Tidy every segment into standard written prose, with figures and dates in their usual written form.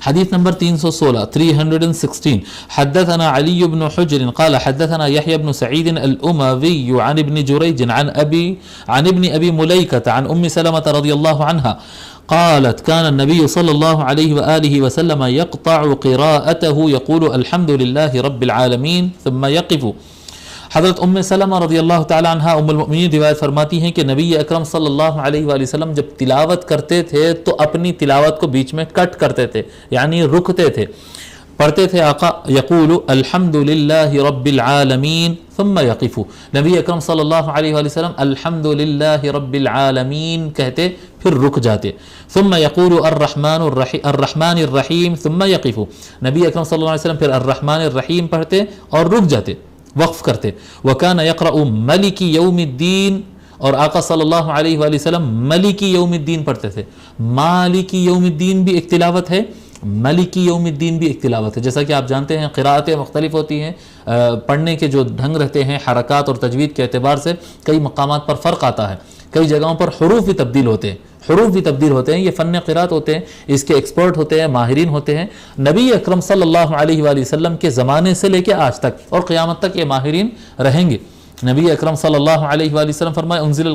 حديث نمبر 316 حدثنا علي بن حجر قال حدثنا يحيى بن سعيد الأموي عن ابن جريج عن ابن أبي مليكة عن أم سلمة رضي الله عنها قالت كان النبي صلى الله عليه وآله وسلم يقطع قراءته يقول الحمد لله رب العالمين ثم يقف. حضرت ام سلمہ رضی اللہ تعالی عنہا ام المؤمنین روایت فرماتی ہیں کہ نبی اکرم صلی اللہ علیہ وآلہ وسلم جب تلاوت کرتے تھے تو اپنی تلاوت کو بیچ میں کٹ کرتے تھے، یعنی رکتے تھے. پڑھتے تھے آقا یقول الحمد للہ رب العالمین ثم یقف، نبی اکرم صلی اللہ علیہ وآلہ وسلم الحمد للہ رب العالمین کہتے پھر رک جاتے. ثم یقول الرحمن الرحیم ثم یقف، نبی اکرم صلی اللہ علیہ وسلم پھر الرحمن الرحیم پڑھتے اور رک جاتے، وقف کرتے. وَكَانَ يَقْرَأُ مَلِكِ يَوْمِ الدِّينِ، اور آقا صلی اللہ علیہ وآلہ وسلم ملکی یوم الدین پڑھتے تھے. مالکی یوم الدین بھی ایک تلاوت ہے، ملکی یوم الدین بھی ایک تلاوت ہے. جیسا کہ آپ جانتے ہیں قراءتیں مختلف ہوتی ہیں، پڑھنے کے جو ڈھنگ رہتے ہیں حرکات اور تجوید کے اعتبار سے کئی مقامات پر فرق آتا ہے، کئی جگہوں پر حروف بھی تبدیل ہوتے ہیں، حروف بھی تبدیل ہوتے ہیں. یہ فن قراءت ہوتے ہیں، اس کے ایکسپرٹ ہوتے ہیں، ماہرین ہوتے ہیں. نبی اکرم صلی اللہ علیہ وآلہ وسلم کے زمانے سے لے کے آج تک اور قیامت تک یہ ماہرین رہیں گے. نبی اکرم صلی اللہ علیہ وآلہ وسلم فرمائے انزل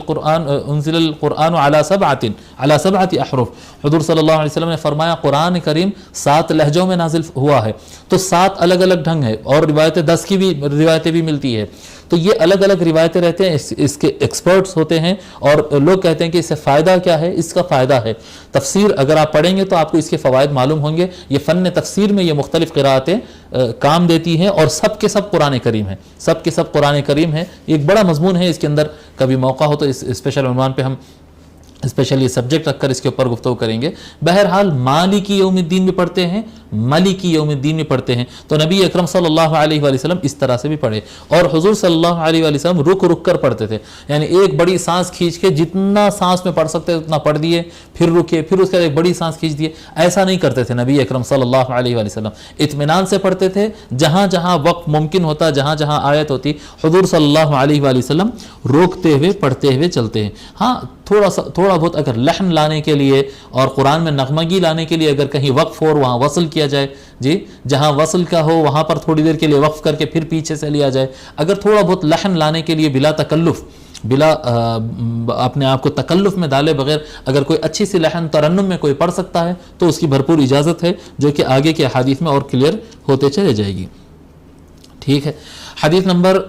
القرآن علی سبعۃ احرف. حضور صلی اللہ علیہ وسلم نے فرمایا قرآن کریم 7 لہجوں میں نازل ہوا ہے. تو 7 الگ الگ ڈھنگ ہے، اور روایتیں 10 کی بھی روایتیں بھی ملتی ہے. تو یہ الگ الگ روایتیں رہتے ہیں، اس کے ایکسپرٹس ہوتے ہیں، اور لوگ کہتے ہیں کہ اس سے فائدہ کیا ہے. اس کا فائدہ ہے تفسیر، اگر آپ پڑھیں گے تو آپ کو اس کے فوائد معلوم ہوں گے. یہ فن تفسیر میں یہ مختلف قراءتیں کام دیتی ہیں، اور سب کے سب قرآن کریم ہیں، سب کے سب قرآن کریم ہے. ایک بڑا مضمون ہے اس کے اندر، کبھی موقع ہو تو اس اسپیشل عنوان پہ ہم اسپیشلی سبجیکٹ رکھ کر اس کے اوپر گفتگو کریں گے. بہرحال مالکی یوم الدین بھی پڑھتے ہیں، ملکی یوم الدین بھی پڑھتے ہیں. تو نبی اکرم صلی اللہ علیہ وآلہ وسلم اس طرح سے بھی پڑھے، اور حضور صلی اللہ علیہ وآلہ وسلم رک رک کر پڑھتے تھے. یعنی ایک بڑی سانس کھینچ کے جتنا سانس میں پڑھ سکتے اتنا پڑھ دیے، پھر رکے، پھر اس کے بعد ایک بڑی سانس کھینچ دیے. ایسا نہیں کرتے تھے نبی اکرم صلی اللہ علیہ وآلہ وسلم. اطمینان سے پڑھتے تھے، جہاں جہاں وقت ممکن ہوتا، جہاں جہاں آیت ہوتی، حضور صلی اللہ علیہ وآلہ وسلم روکتے ہوئے پڑھتے ہوئے چلتے ہیں. ہاں تھوڑا بہت اگر لحن لانے کے لیے اور قرآن میں نغمگی لانے کے لیے اگر کہیں وقف ہو اور وہاں وصل کیا جائے، جی جہاں وصل کا ہو وہاں پر تھوڑی دیر کے لیے وقف کر کے پھر پیچھے سے لیا جائے. اگر تھوڑا بہت لحن لانے کے لیے بلا تکلف، بلا اپنے آپ کو تکلف میں ڈالے بغیر اگر کوئی اچھی سی لحن ترنم میں کوئی پڑھ سکتا ہے تو اس کی بھرپور اجازت ہے، جو کہ آگے کے احادیث میں اور کلیئر ہوتے چلے جائے گی. ٹھیک ہے. حدیث نمبر